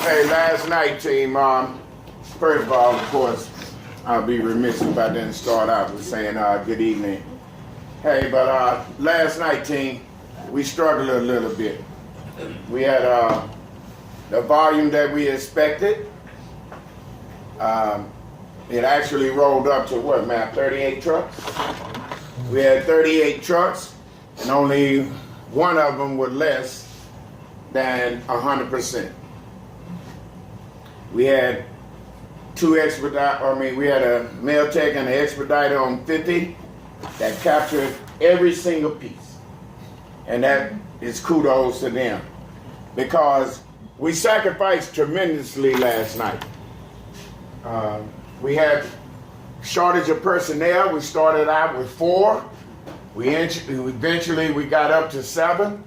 Hey, last night, team. First of all, of course, I'll be remiss if I didn't start out with saying good evening. Hey, but last night, team, we struggled a little bit. We had the volume that we expected. It actually rolled up to what, Matt? 38 trucks. We had 38 trucks, and only one of them was less than 100%. We had we had a mail tech and an expediter on 50 that captured every single piece. And that is kudos to them, because we sacrificed tremendously last night. We had shortage of personnel. We started out with 4. Eventually we got up to 7,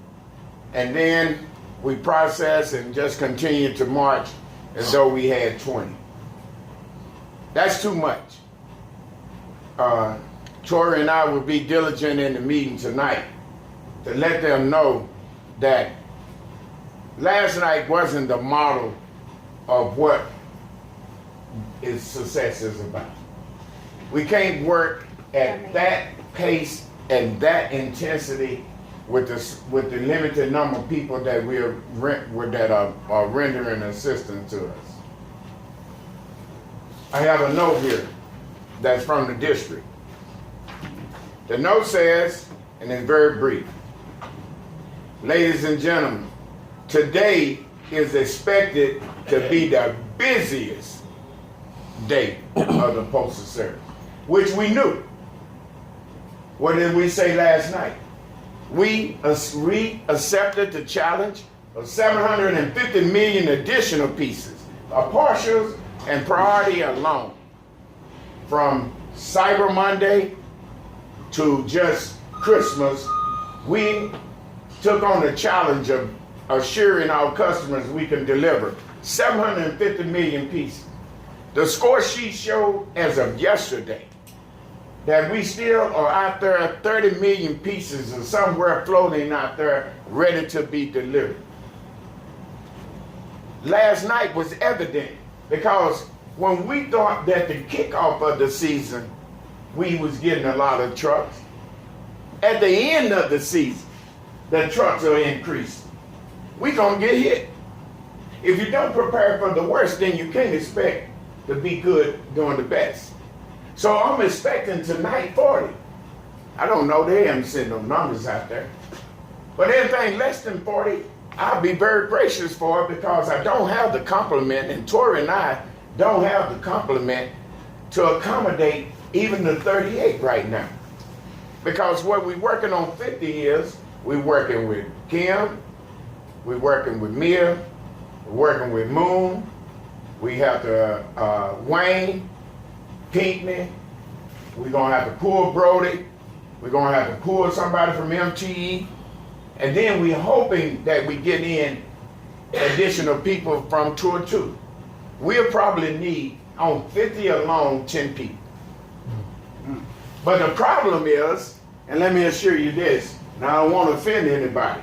and then we processed and just continued to march as though we had 20. That's too much. Tori and I will be diligent in the meeting tonight to let them know that last night wasn't the model of what success is about. We can't work at that pace and that intensity with the limited number of people that are rendering assistance to us. I have a note here that's from the district. The note says, and it's very brief, ladies and gentlemen, today is expected to be the busiest day of the Postal Service, which we knew. What did we say last night? We accepted the challenge of 750 million additional pieces of partials and priority alone, from Cyber Monday to just Christmas. We took on the challenge of assuring our customers we can deliver 750 million pieces. The score sheet showed as of yesterday that we still are out there 30 million pieces or somewhere floating out there ready to be delivered. Last night was evident, because when we thought that the kickoff of the season, we was getting a lot of trucks. At the end of the season, the trucks are increasing. We gonna get hit. If you don't prepare for the worst, then you can't expect to be good doing the best. So I'm expecting tonight 40. I don't know, they haven't sent no numbers out there. But anything less than 40, I'll be very gracious for it, because I don't have the complement, and Tori and I don't have the complement to accommodate even the 38 right now. Because what we're working on 50 is, we're working with Kim, we're working with Mia, we're working with Moon, we have to Wayne, Pinckney, we're gonna have to pull Brody, we're gonna have to pull somebody from MTE, and then we're hoping that we get in additional people from Tour 2. We'll probably need, on 50 alone, 10 people. But the problem is, and let me assure you this, and I don't want to offend anybody,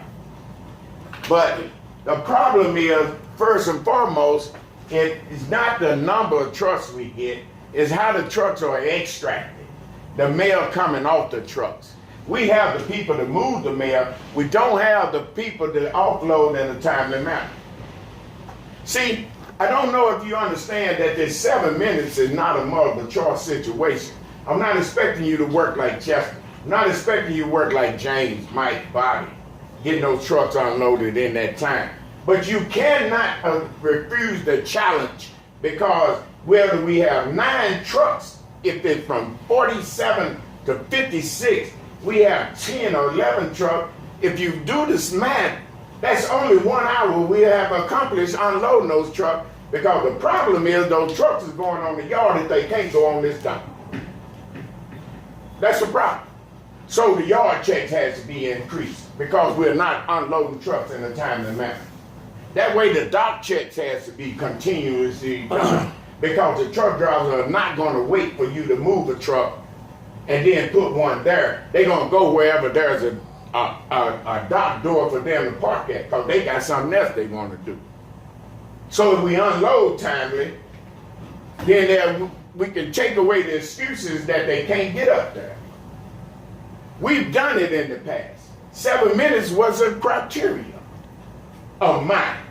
but the problem is, first and foremost, it is not the number of trucks we get, it's how the trucks are extracted, the mail coming off the trucks. We have the people to move the mail. We don't have the people to offload in a timely manner. See, I don't know if you understand that this 7 minutes is not a multiple choice situation. I'm not expecting you to work like Chester. I'm not expecting you to work like James, Mike, Bobby, getting those trucks unloaded in that time. But you cannot refuse the challenge, because whether we have 9 trucks, if it's from 47 to 56, we have 10 or 11 trucks. If you do this math, that's only 1 hour we have accomplished unloading those trucks, because the problem is those trucks is going on the yard if they can't go on this dump. That's the problem. So the yard checks has to be increased, because we're not unloading trucks in a timely manner. That way the dock checks has to be continuously done, because the truck drivers are not going to wait for you to move a truck and then put one there. They're going to go wherever there's a dock door for them to park at, because they got something else they want to do. So if we unload timely, then we can take away the excuses that they can't get up there. We've done it in the past. 7 minutes was a criteria of mine.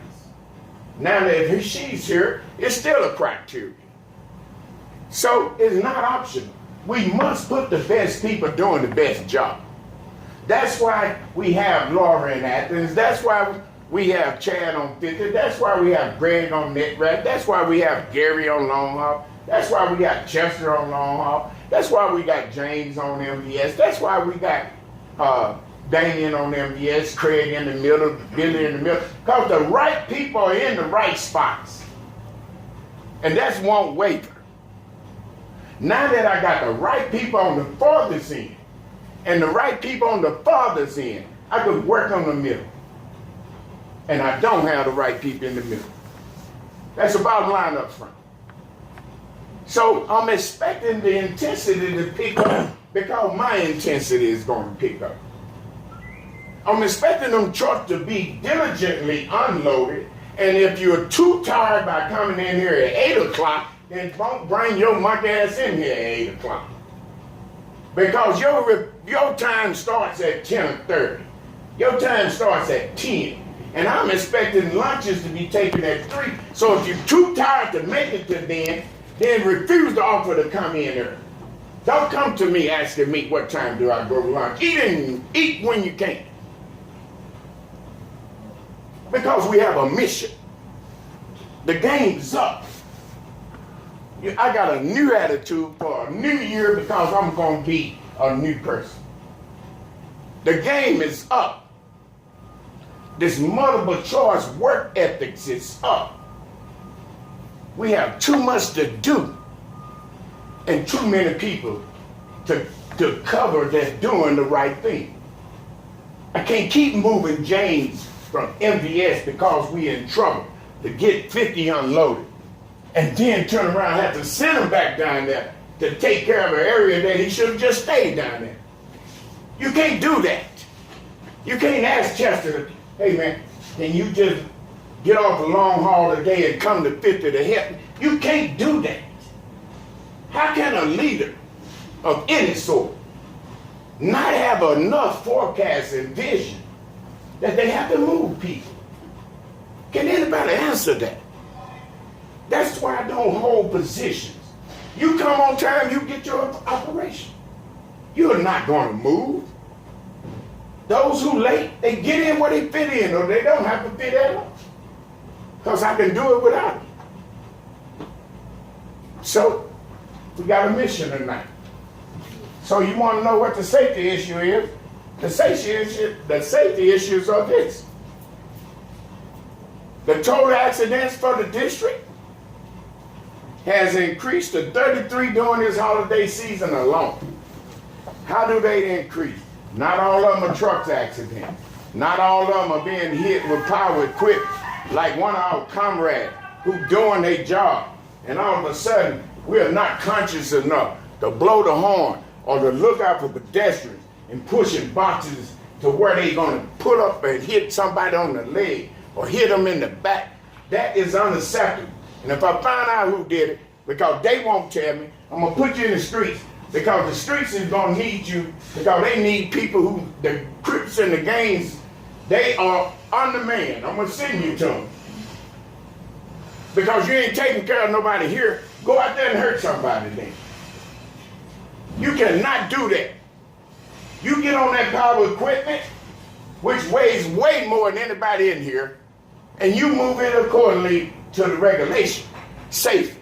Now that if she's here, it's still a criteria. So it's not optional. We must put the best people doing the best job. That's why we have Laura in Athens. That's why we have Chad on 50. That's why we have Greg on NetRack. That's why we have Gary on Long Haul. That's why we got Chester on Long Haul. That's why we got James on MVS. That's why we got Damien on MVS, Craig in the middle, Billy in the middle. Because the right people are in the right spots. And that's won't waver. Now that I got the right people on the farthest end and the right people on the farthest end, I could work on the middle. And I don't have the right people in the middle. That's the bottom line up front. So I'm expecting the intensity to pick up because my intensity is going to pick up. I'm expecting them trucks to be diligently unloaded. And if you're too tired by coming in here at 8 o'clock, then don't bring your monkey ass in here at 8 o'clock. Because your time starts at 10:30. Your time starts at 10. And I'm expecting lunches to be taken at 3. So if you're too tired to make it to then refuse to offer to come in early. Don't come to me asking me what time do I go to lunch. Eat when you can. Because we have a mission. The game's up. I got a new attitude for a new year because I'm going to be a new person. The game is up. This multiple choice work ethics is up. We have too much to do and too many people to cover that's doing the right thing. I can't keep moving James from MVS because we in trouble to get 50 unloaded and then turn around and have to send him back down there to take care of an area that he should have just stayed down there. You can't do that. You can't ask Chester, hey man, can you just get off the long haul today and come to 50 to help? You can't do that. How can a leader of any sort not have enough forecast and vision that they have to move people? Can anybody answer that? That's why I don't hold positions. You come on time, you get your operation. You're not going to move. Those who late, they get in where they fit in, or they don't have to fit at all. Because I can do it without it. So, we got a mission tonight. So you want to know what the safety issue is? The safety issues are this. The total accidents for the district has increased to 33 during this holiday season alone. How do they increase? Not all of them are truck accidents. Not all of them are being hit with power equipment, like one of our comrades who doing their job, and all of a sudden we're not conscious enough to blow the horn or to look out for pedestrians and pushing boxes to where they're going to pull up and hit somebody on the leg or hit them in the back. That is unacceptable. And if I find out who did it, because they won't tell me, I'm going to put you in the streets, because the streets is going to need you, because they need people who, the Crips and the gangs, they are undermanned. I'm going to send you to them. Because you ain't taking care of nobody here, go out there and hurt somebody then. You cannot do that. You get on that power equipment, which weighs way more than anybody in here, and you move it accordingly to the regulation, safely.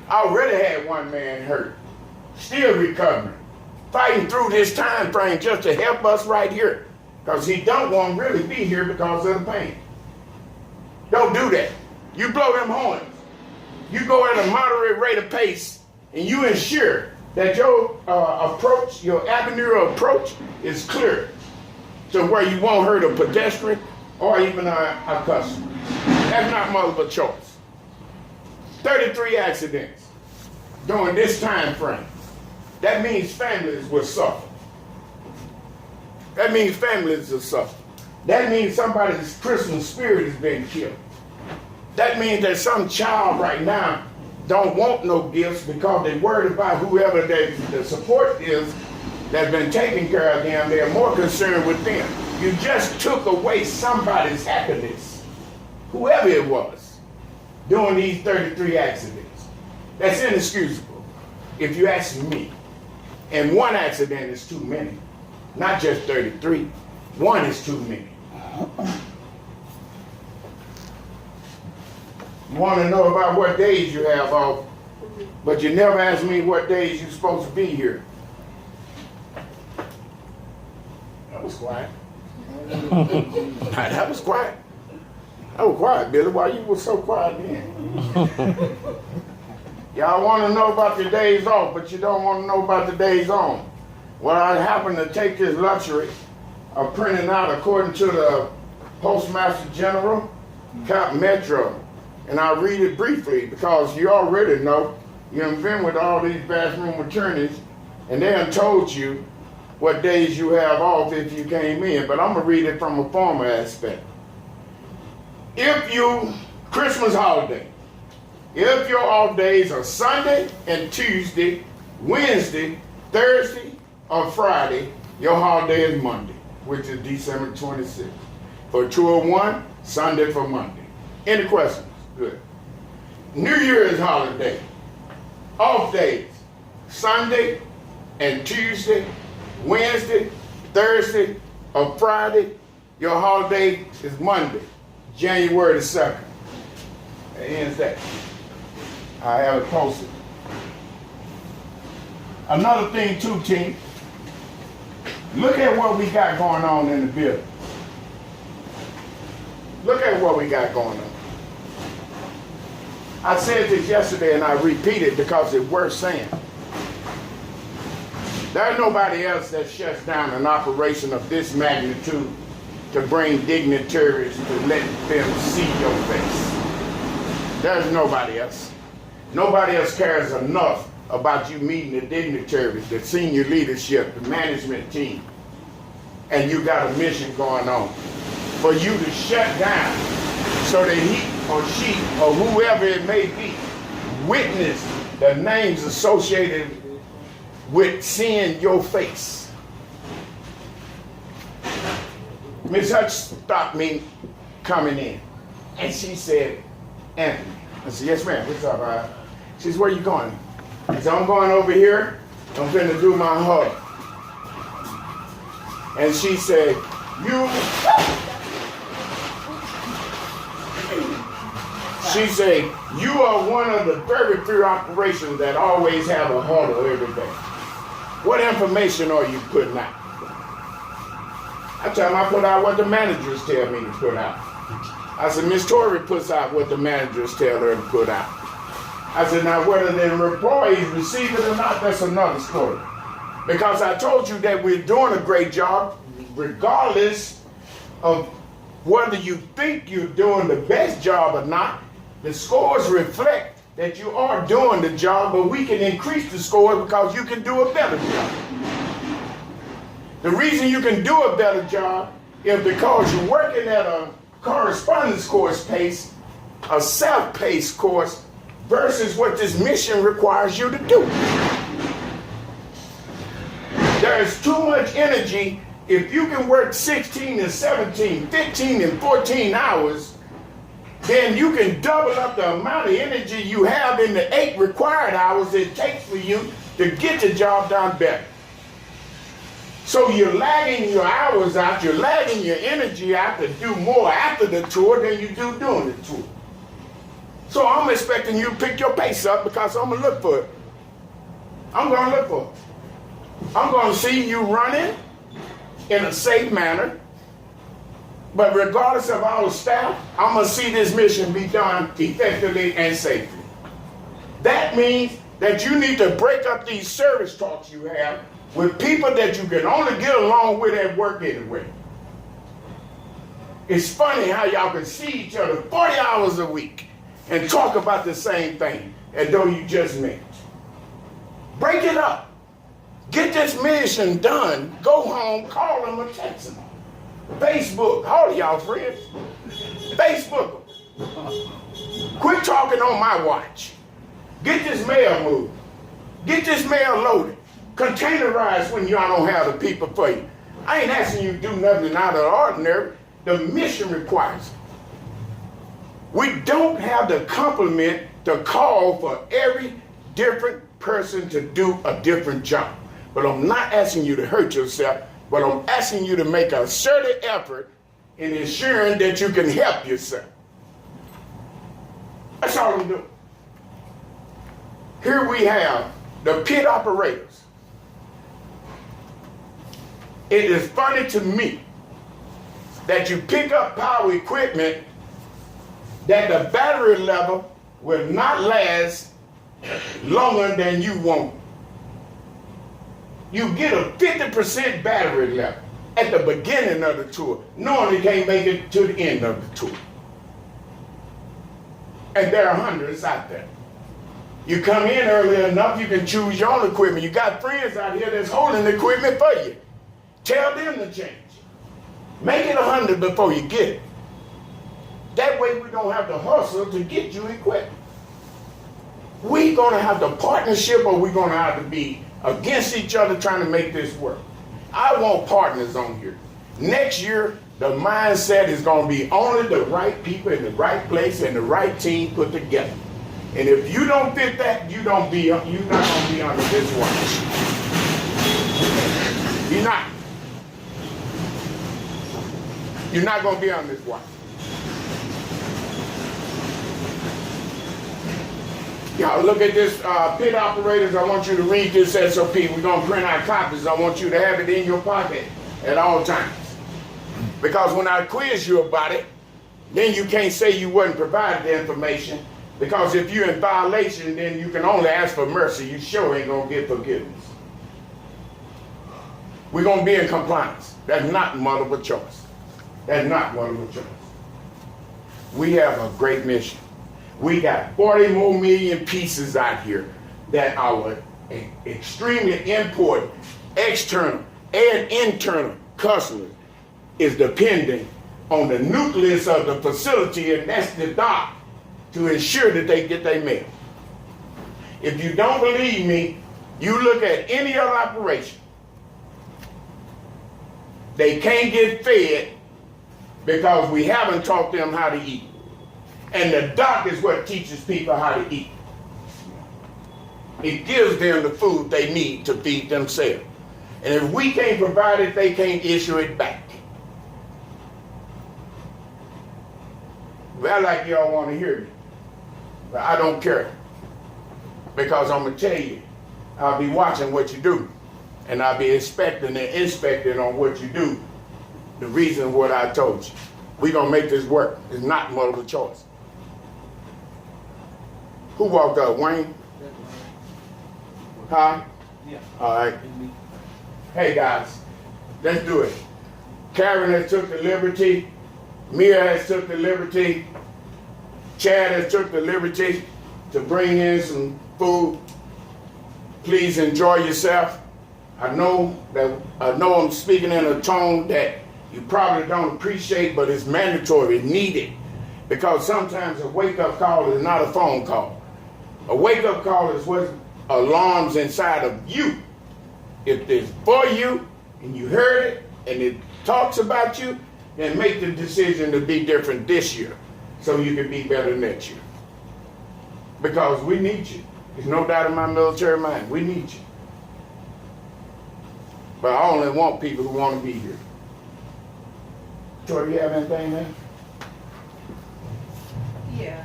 I already had one man hurt, still recovering, fighting through this time frame just to help us right here, because he don't want to really be here because of the pain. Don't do that. You blow them horns. You go at a moderate rate of pace, and you ensure that your approach, your avenue of approach is clear to where you won't hurt a pedestrian or even a customer. That's not multiple choice. 33 accidents during this time frame. That means families will suffer. That means families will suffer. that means somebody's Christmas spirit has been killed. That means that some child right now don't want no gifts because they're worried about whoever the support is that's been taking care of them. They're more concerned with them. You just took away somebody's happiness, whoever it was, during these 33 accidents. That's inexcusable, if you ask me. And one accident is too many, not just 33. One is too many. You want to know about what days you have off, but you never ask me what days you're supposed to be here. That was quiet. That was quiet. That was quiet, Billy. Why you were so quiet then? Y'all want to know about your days off, but you don't want to know about the days on. Well, I happen to take this luxury of printing out according to the Postmaster General, Cap Metro. And I'll read it briefly because you already know, you've been with all these bathroom attorneys and they done told you what days you have off if you came in, but I'm gonna read it from a formal aspect. If you, Christmas holiday, if your off days are Sunday and Tuesday, Wednesday, Thursday, or Friday, your holiday is Monday, which is December 26th. For 201, Sunday for Monday. Any questions? Good. New Year's holiday, off days, Sunday and Tuesday, Wednesday, Thursday, or Friday. Your holiday is Monday, January the 2nd. That ends that. I have it posted. Another thing too, team. Look at what we got going on in the building. Look at what we got going on. I said this yesterday and I repeat it because it's worth saying. There's nobody else that shuts down an operation of this magnitude to bring dignitaries to let them see your face. There's nobody else. Nobody else cares enough about you meeting the dignitaries, the senior leadership, the management team, and you got a mission going on for you to shut down so that he or she or whoever it may be witness the names associated with seeing your face. Miss Hutch stopped me coming in and she said, Anthony. I said, yes ma'am, what's up? She said, where you going? I said, I'm going over here. I'm finna do my hug. And she said, she said, you are one of the very few operations that always have a huddle every day. What information are you putting out? I tell them I put out what the managers tell me to put out. I said, Miss Torrey puts out what the managers tell her to put out. I said, now whether the employees receive it or not, that's another story. Because I told you that we're doing a great job, regardless of whether you think you're doing the best job or not. The scores reflect that you are doing the job, but we can increase the score because you can do a better job. The reason you can do a better job is because you're working at a correspondence course pace, a self-paced course, versus what this mission requires you to do. There's too much energy. If you can work 16 and 17, 15 and 14 hours, then you can double up the amount of energy you have in the 8 required hours it takes for you to get the job done better. So you're lagging your hours out, you're lagging your energy out to do more after the tour than you do during the tour. So I'm expecting you to pick your pace up because I'm going to look for it. I'm going to look for it. I'm going to see you running in a safe manner. But regardless of our staff, I'm going to see this mission be done effectively and safely. That means that you need to break up these service talks you have with people that you can only get along with at work anyway. It's funny how y'all can see each other 40 hours a week and talk about the same thing as though you just met. Break it up. Get this mission done. Go home, call them or text them. Facebook, all of y'all friends, Facebook them. Quit talking on my watch. Get this mail moved. Get this mail loaded. Containerize when y'all don't have the people for you. I ain't asking you to do nothing out of the ordinary. The mission requires it. We don't have the complement to call for every different person to do a different job. But I'm not asking you to hurt yourself, but I'm asking you to make a certain effort in ensuring that you can help yourself. That's all I'm doing. Here we have the pit operators. It is funny to me that you pick up power equipment that the battery level will not last longer than you want. You get a 50% battery level at the beginning of the tour, knowing you can't make it to the end of the tour. And there are hundreds out there. You come in early enough, you can choose your own equipment. You got friends out here that's holding the equipment for you. Tell them to change. Make it 100 before you get it. That way we don't have to hustle to get you equipped. We're going to have the partnership, or we're going to have to be against each other trying to make this work. I want partners on here. Next year, the mindset is going to be only the right people in the right place and the right team put together. And if you don't fit that, you're not going to be under this watch. You're not. You're not going to be on this watch. Y'all look at this, pit operators. I want you to read this SOP. We're going to print out copies. I want you to have it in your pocket at all times. Because when I quiz you about it, then you can't say you wasn't provided the information. Because if you're in violation, then you can only ask for mercy. You sure ain't going to get forgiveness. We're going to be in compliance. That's not multiple choice. That's not multiple choice. We have a great mission. We got 40 more million pieces out here that our extremely important external and internal customers is depending on the nucleus of the facility, and that's the dock, to ensure that they get their mail. If you don't believe me, you look at any other operation. They can't get fed because we haven't taught them how to eat. And the dock is what teaches people how to eat. It gives them the food they need to feed themselves. And if we can't provide it, they can't issue it back. Well, like y'all want to hear me, but I don't care. Because I'm going to tell you, I'll be watching what you do. And I'll be inspecting and inspecting on what you do. The reason what I told you. We're going to make this work. It's not multiple choice. Who walked up? Wayne? Huh? Yeah. All right. Hey, guys. Let's do it. Karen has took the liberty. Mia has took the liberty. Chad has took the liberty to bring in some food. Please enjoy yourself. I know I'm speaking in a tone that you probably don't appreciate, but it's mandatory, needed. Because sometimes a wake-up call is not a phone call. A wake-up call is what alarms inside of you. If it's for you, and you heard it, and it talks about you, then make the decision to be different this year, so you can be better next year. Because we need you. There's no doubt in my military mind. We need you. But I only want people who want to be here. Tori, do you have anything there? Yeah.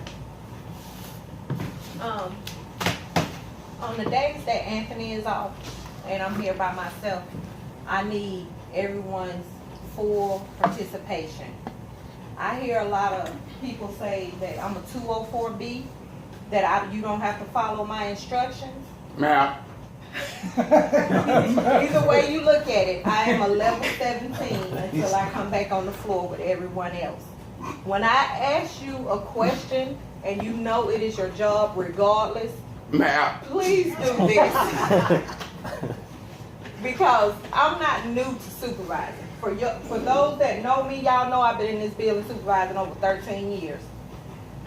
On the days that Anthony is off and I'm here by myself, I need everyone's full participation. I hear a lot of people say that I'm a 204B, that you don't have to follow my instructions. Ma'am. Either way you look at it, I am a level 17 until I come back on the floor with everyone else. When I ask you a question and you know it is your job regardless, Ma'am. please do this. Because I'm not new to supervising. For those that know me, y'all know I've been in this building supervising over 13 years.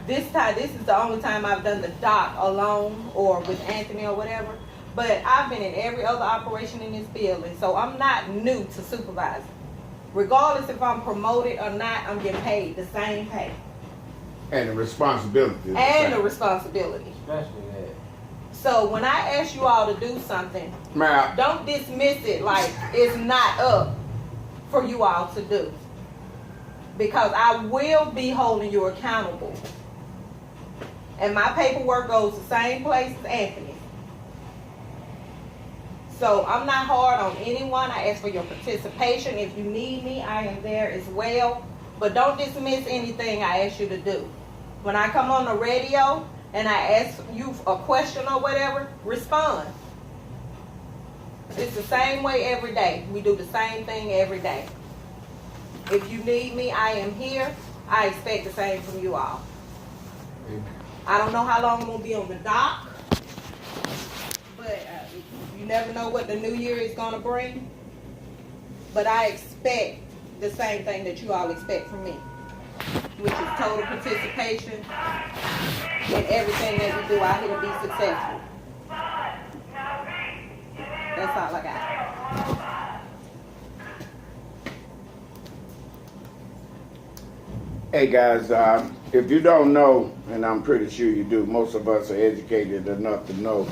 This is the only time I've done the dock alone or with Anthony or whatever. But I've been in every other operation in this building, so I'm not new to supervising. Regardless if I'm promoted or not, I'm getting paid the same pay. And the responsibility. And the responsibility. Especially that. So when I ask you all to do something, Ma'am, don't dismiss it like it's not up for you all to do. Because I will be holding you accountable. And my paperwork goes the same place as Anthony's. So I'm not hard on anyone. I ask for your participation. If you need me, I am there as well. But don't dismiss anything I ask you to do. When I come on the radio and I ask you a question or whatever, respond. It's the same way every day. We do the same thing every day. If you need me, I am here. I expect the same from you all. I don't know how long I'm going to be on the dock, but you never know what the new year is going to bring. But I expect the same thing that you all expect from me, which is total participation in everything that we do out here to be successful. That's all I got. hey guys, if you don't know, and I'm pretty sure you do, most of us are educated enough to know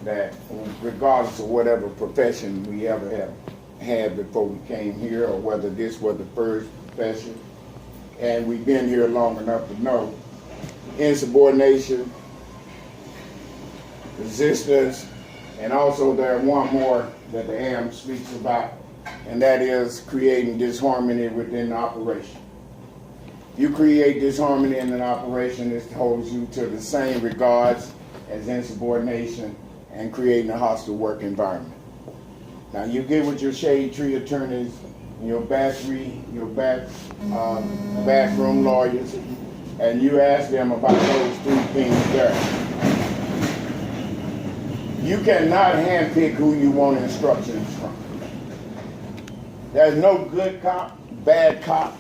that regardless of whatever profession we ever have had before we came here, or whether this was the first profession, and we've been here long enough to know, insubordination, resistance, and also there's one more that the AM speaks about, and that is creating disharmony within the operation. You create disharmony in an operation, it holds you to the same regards as insubordination and creating a hostile work environment. Now you get with your shade tree attorneys, your bathroom lawyers, and you ask them about those three things there. You cannot handpick who you want instructions from. There's no good cop, bad cop,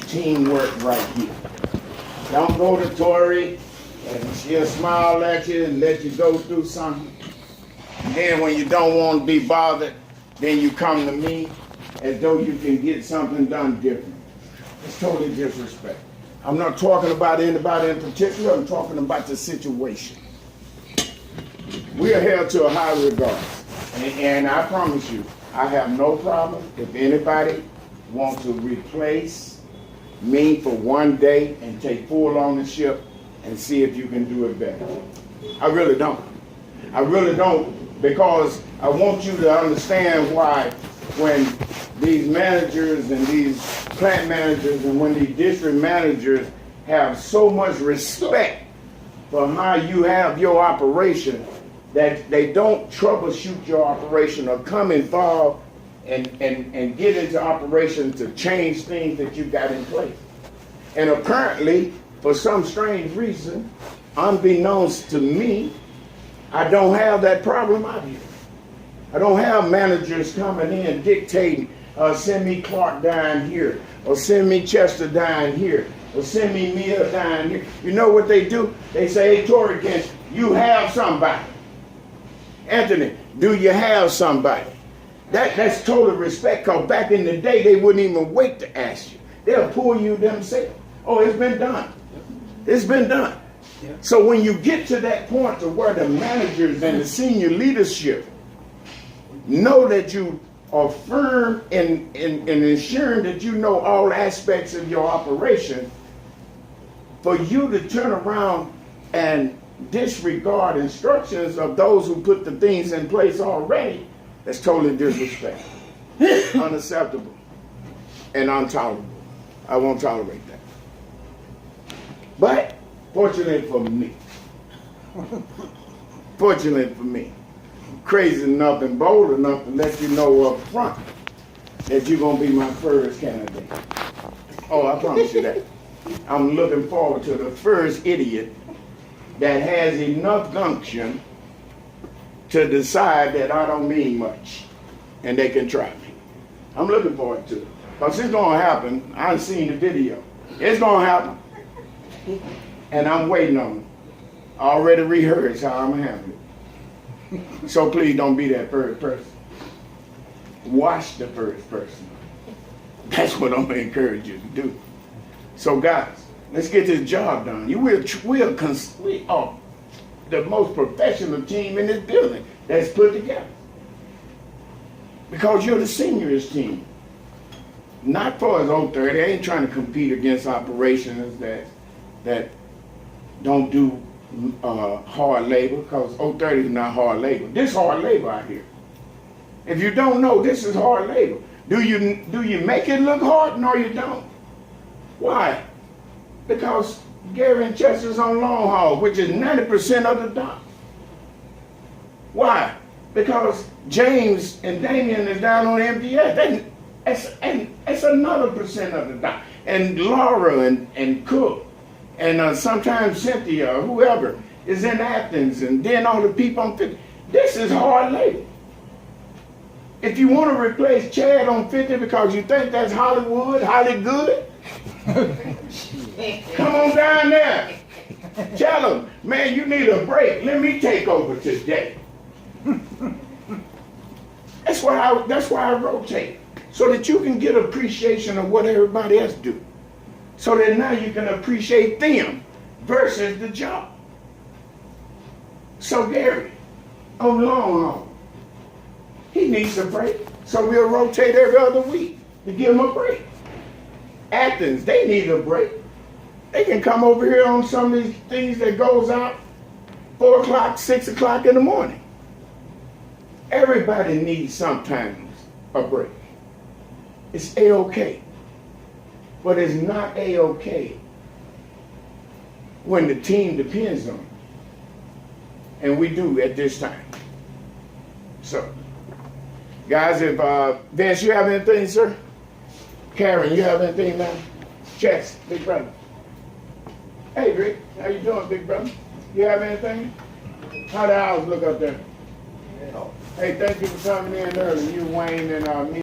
teamwork right here. Don't go to Tori and she'll smile at you and let you go through something. And then when you don't want to be bothered, then you come to me as though you can get something done different. It's totally disrespect. I'm not talking about anybody in particular, I'm talking about the situation. We are held to a high regard. And I promise you, I have no problem if anybody wants to replace me for one day and take full ownership and see if you can do it better. I really don't. I really don't, because I want you to understand why when these managers and these plant managers and when these district managers have so much respect for how you have your operation, that they don't troubleshoot your operation or come involved and get into operation to change things that you got in place. And apparently, for some strange reason, unbeknownst to me, I don't have that problem out here. I don't have managers coming in dictating, send me Clark down here, or send me Chester down here, or send me Mia down here. You know what they do? They say, hey, Tori Kent, you have somebody. Anthony, do you have somebody? That's total respect, because back in the day, they wouldn't even wait to ask you. They'll pull you themselves. Oh, it's been done. It's been done. Yeah. So when you get to that point to where the managers and the senior leadership know that you are firm in ensuring that you know all aspects of your operation, for you to turn around and disregard instructions of those who put the things in place already, that's totally disrespectful, unacceptable, and intolerable. I won't tolerate that. But fortunately for me, I'm crazy enough and bold enough to let you know up front that you're going to be my first candidate. Oh, I promise you that. I'm looking forward to the first idiot that has enough gumption to decide that I don't mean much and they can try me. I'm looking forward to it. Because it's going to happen. I've seen the video. It's going to happen. And I'm waiting on it. I already rehearsed how I'm going to handle it. So please don't be that first person. Watch the first person. That's what I'm going to encourage you to do. So guys, let's get this job done. We are the most professional team in this building that's put together. Because you're the seniors team. Not for us old 30. I ain't trying to compete against operations that don't do hard labor, because old 30 is not hard labor. This hard labor out here. If you don't know, this is hard labor. Do you make it look hard? No, you don't. Why? Because Gary and Chester's on long haul, which is 90% of the dock. Why? Because James and Damien is down on MDS. That's another percent of the dock. And Laura and Cook and sometimes Cynthia or whoever is in Athens, and then all the people on 50. This is hard labor. If you want to replace Chad on 50 because you think that's Hollywood, Hollywood, come on down there. Tell them, man, you need a break. Let me take over today. That's why I rotate, so that you can get appreciation of what everybody else do. So that now you can appreciate them versus the job. So Gary, on long haul, he needs a break. So we'll rotate every other week to give him a break. Athens, they need a break. They can come over here on some of these things that goes out 4 o'clock, 6 o'clock in the morning. Everybody needs sometimes a break. It's A-OK. But it's not A-OK when the team depends on it. And we do at this time. So, guys, if Vince, you have anything, sir? Karen, you have anything now? Chess, big brother. Hey, Rick, how you doing, big brother? You have anything? How the hours look up there? Hey, thank you for coming in early. You, Wayne, and me.